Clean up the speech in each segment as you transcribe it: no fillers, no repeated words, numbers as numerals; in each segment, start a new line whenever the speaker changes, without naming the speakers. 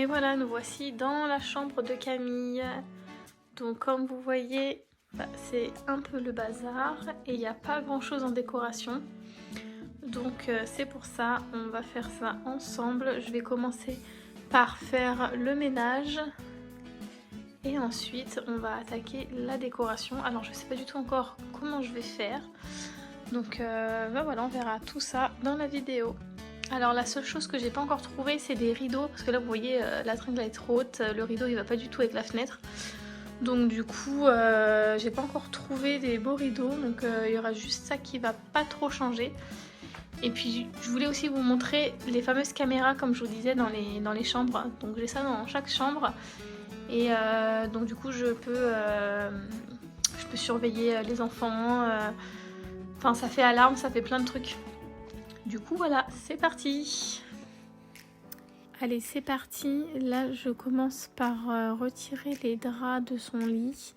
Et voilà, nous voici dans la chambre de Camille. Donc comme vous voyez, c'est un peu le bazar et il n'y a pas grand chose en décoration. Donc c'est pour ça, on va faire ça ensemble. Je vais commencer par faire le ménage et ensuite on va attaquer la décoration. Alors je sais pas du tout encore comment je vais faire. Donc voilà, on verra tout ça dans la vidéo. Alors la seule chose que j'ai pas encore trouvé, c'est des rideaux, parce que là vous voyez la tringle est trop haute, le rideau il va pas du tout avec la fenêtre. Donc du coup j'ai pas encore trouvé des beaux rideaux, donc il y aura juste ça qui va pas trop changer. Et puis je voulais aussi vous montrer les fameuses caméras comme je vous disais dans les chambres. Donc j'ai ça dans chaque chambre et donc du coup je peux surveiller les enfants, enfin ça fait alarme, ça fait plein de trucs. Du coup voilà, c'est parti. Allez, c'est parti. Là, je commence par retirer les draps de son lit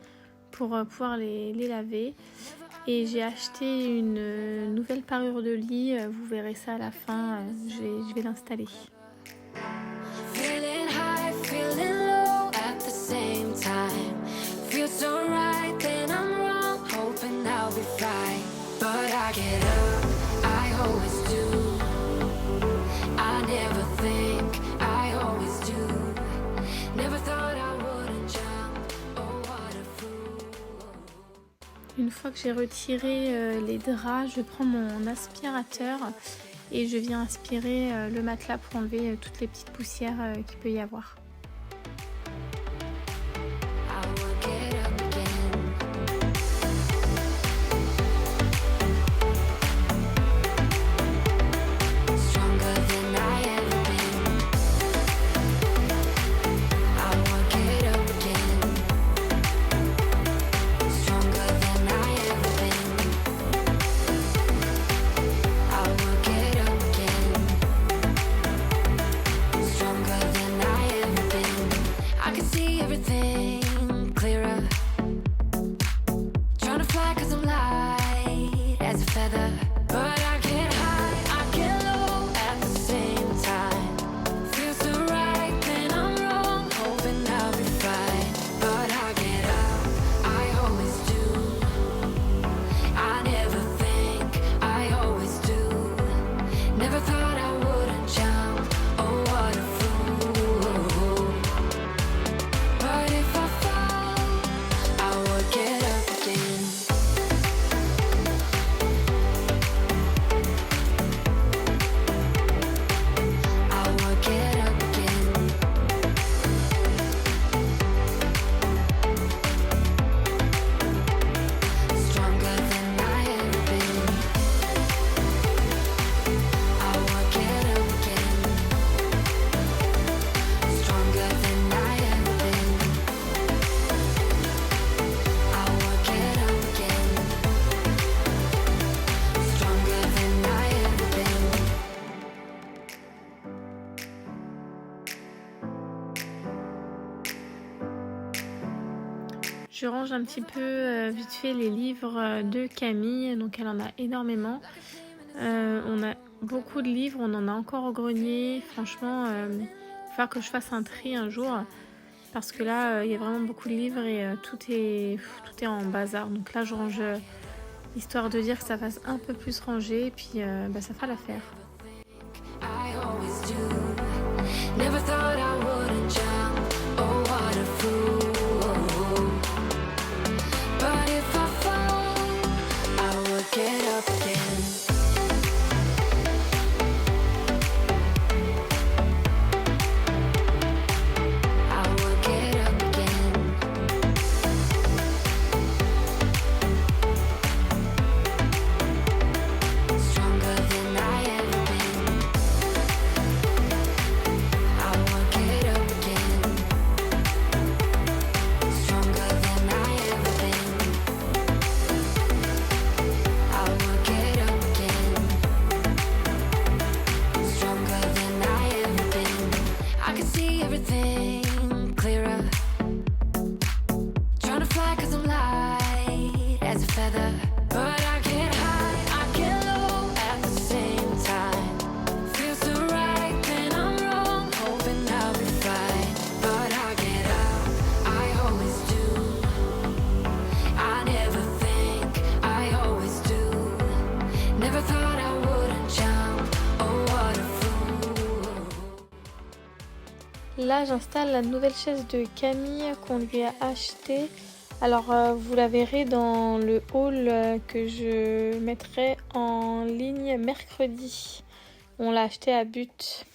pour pouvoir les laver. Et j'ai acheté une nouvelle parure de lit. Vous verrez ça à la fin. Je vais l'installer. Une fois que j'ai retiré les draps, je prends mon aspirateur et je viens aspirer le matelas pour enlever toutes les petites poussières qu'il peut y avoir. Je range un petit peu vite fait les livres de Camille, donc elle en a énormément. On a beaucoup de livres, on en a encore au grenier. Franchement, il va falloir que je fasse un tri un jour parce que là, il y a vraiment beaucoup de livres et tout est en bazar. Donc là, je range histoire de dire que ça fasse un peu plus rangé et puis ça fera l'affaire.
I
Là, j'installe la nouvelle chaise de Camille qu'on lui a achetée. Alors, vous la verrez dans le haul que je mettrai en ligne mercredi. On l'a acheté à But.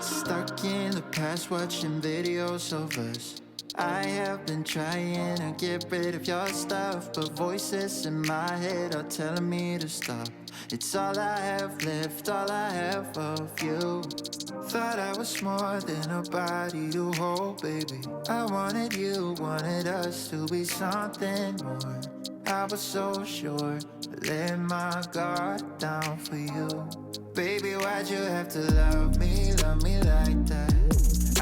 Stuck in the past watching videos of us. I have been trying to get rid of your stuff, but voices in my head are telling me to stop. It's all I have left, all I have of you. Thought I was more than a body to hold, baby. I wanted you, wanted us to be something more. I was so sure, I let my guard down for you. Baby, why'd you have to love me like that?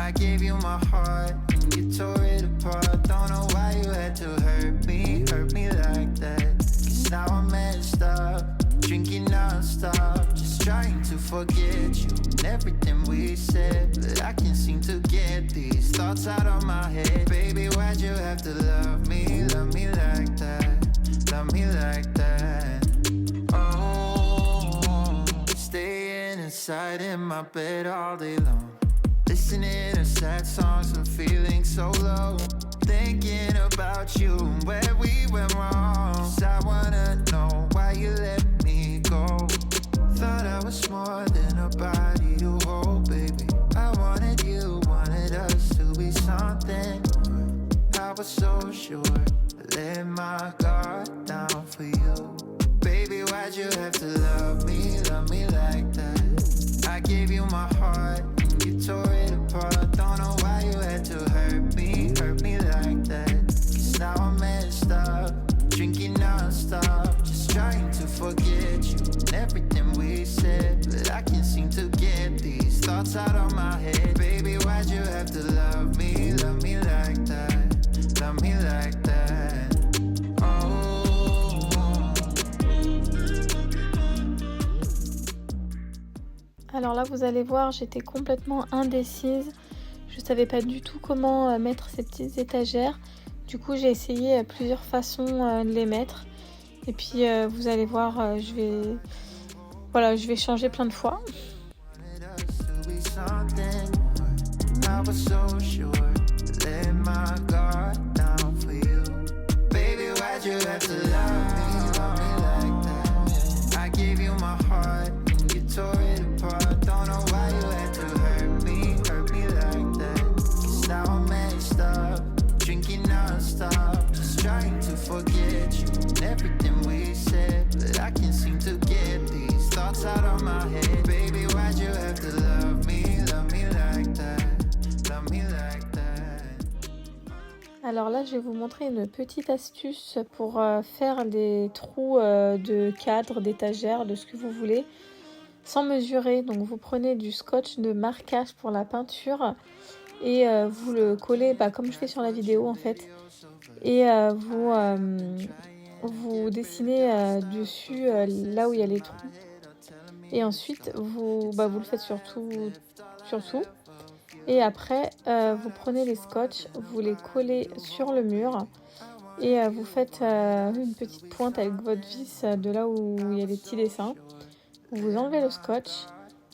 I gave you my heart and you tore it apart. Don't know why you had to hurt me like that. Cause now I'm messed up, drinking non-stop, just trying to forget you and everything we said. But I can't seem to get these thoughts out of my head. Baby, why'd you have to love me like that? Love me like that. Oh, staying inside in my bed all day long, listening to sad songs and feeling so low, thinking about you and where we went wrong. 'Cause I wanna know why you let me go. Thought I was more than a body to hold, baby. I wanted you, wanted us to be something more. I was so sure, I let my guard down for you. Baby, why'd you have to love me like that? I gave you my heart, you tore it apart. Don't know why you had to hurt me like that. Cause now I'm messed up, drinking non-stop, just trying to forget you and everything we said. But I can't seem to get these thoughts out of my head. Baby, why'd you have to love me like that? Love me like that. Oh.
Alors là, vous allez voir, j'étais complètement indécise. Je savais pas du tout comment mettre ces petites étagères. Du coup, j'ai essayé plusieurs façons de les mettre. Et puis, vous allez voir, je vais changer plein de fois. Alors là, je vais vous montrer une petite astuce pour faire des trous de cadre, d'étagère, de ce que vous voulez, sans mesurer. Donc vous prenez du scotch de marquage pour la peinture et vous le collez comme je fais sur la vidéo en fait. Et vous dessinez dessus là où il y a les trous. Et ensuite, vous le faites sur tout. Et après, vous prenez les scotch, vous les collez sur le mur et vous faites une petite pointe avec votre vis de là où il y a les petits dessins. Vous enlevez le scotch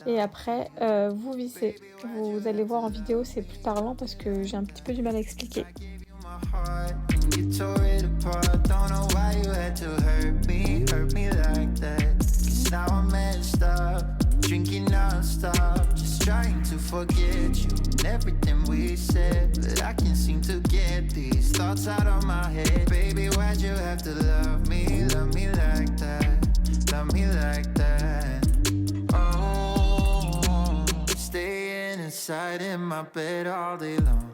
et après, vous vissez. Vous allez voir en vidéo, c'est plus parlant parce que j'ai un petit peu du mal à expliquer.
Drinking non-stop, just trying to forget you and everything we said. But I can't seem to get these thoughts out of my head. Baby, why'd you have to love me like that? Love me like that. Oh, staying inside in my bed all day long,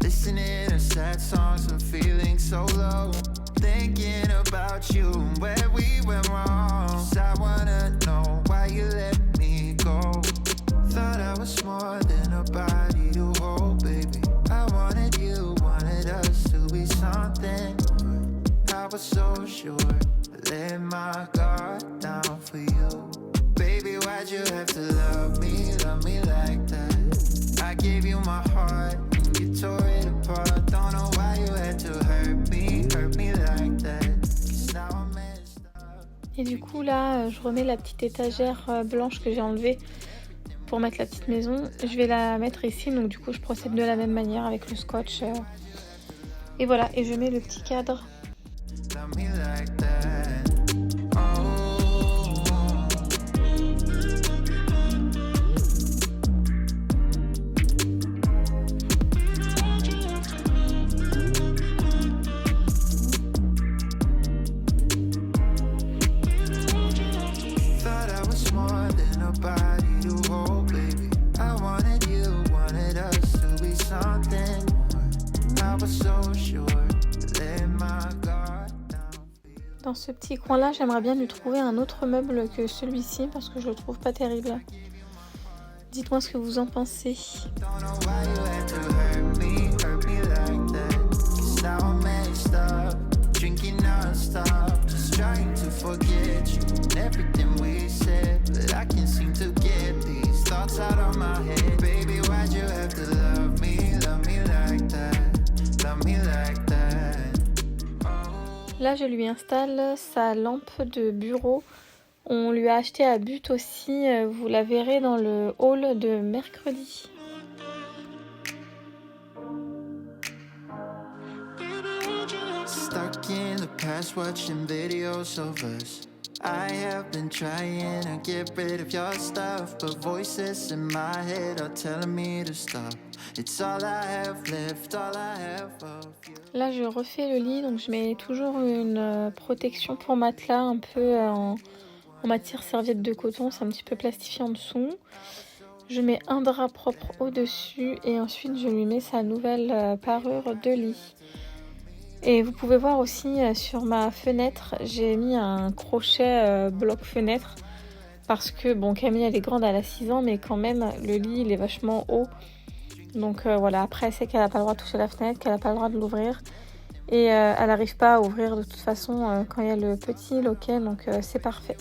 listening to sad songs and feeling so low, thinking about you and where we went wrong. 'Cause I wanna know why you let me go. Thought I was more than a body to hold, baby. I wanted you, wanted us to be something more. I was so sure, I let my guard down for you. Baby, why'd you have to love me like that? I gave you my heart and you tore it apart. apart. Don't know why you had to hurt me like that. 'Cause now I'm messed up.
Et du coup là, je remets la petite étagère blanche que j'ai enlevée pour mettre la petite maison. Je vais la mettre ici, donc du coup je procède de la même manière avec le scotch. Et voilà, et je mets le petit cadre.
Love me like that.
Dans ce petit coin là, j'aimerais bien lui trouver un autre meuble que celui-ci parce que je le trouve pas terrible. Dites-moi ce que vous en pensez. Là, je lui installe sa lampe de bureau. On lui a acheté à But aussi. Vous la verrez dans le haul de mercredi.
Stuck in the past watching videos of us. I have been trying to get rid of your stuff, but voices in my head are telling me to stop. It's all I have left, all I have of you.
Là, je refais le lit, donc je mets toujours une protection pour matelas, un peu en matière serviette de coton, c'est un petit peu plastifié en dessous. Je mets un drap propre au-dessus et ensuite je lui mets sa nouvelle parure de lit. Et vous pouvez voir aussi sur ma fenêtre, j'ai mis un crochet bloc fenêtre parce que bon, Camille elle est grande, elle a 6 ans, mais quand même le lit il est vachement haut. Donc voilà, après elle sait qu'elle n'a pas le droit de toucher la fenêtre, qu'elle n'a pas le droit de l'ouvrir. Et elle n'arrive pas à ouvrir de toute façon quand il y a le petit loquet, donc c'est parfait.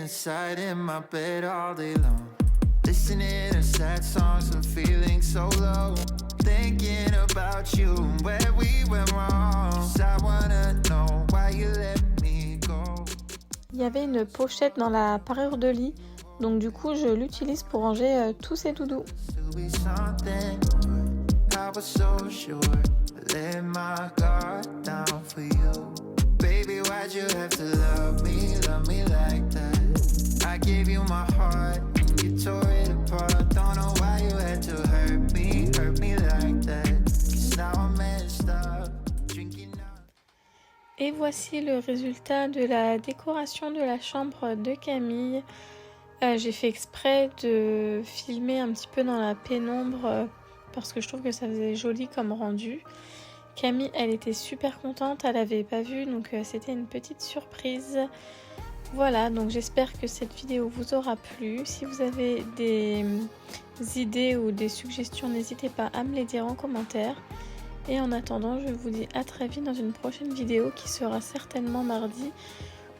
Inside in my bed all day long, listening to sad songs and feeling so low, thinking about you and where we went wrong. 'Cause I wanna know why you let me go.
Il y avait une pochette dans la parure de lit, donc du coup je l'utilise pour ranger tous ces doudous.
To be something I was so sure, I let my guard down for you. Baby, why'd you have to love me like that? I gave you my heart and you tore it apart. Don't know why you had to hurt me like that. 'Cause now I'm messed up, drinking up.
Et voici le résultat de la décoration de la chambre de Camille. J'ai fait exprès de filmer un petit peu dans la pénombre parce que je trouve que ça faisait joli comme rendu. Camille, elle était super contente, elle n'avait pas vu, donc c'était une petite surprise. Voilà, donc j'espère que cette vidéo vous aura plu. Si vous avez des idées ou des suggestions, n'hésitez pas à me les dire en commentaire. Et en attendant, je vous dis à très vite dans une prochaine vidéo qui sera certainement mardi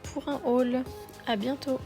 pour un haul. À bientôt!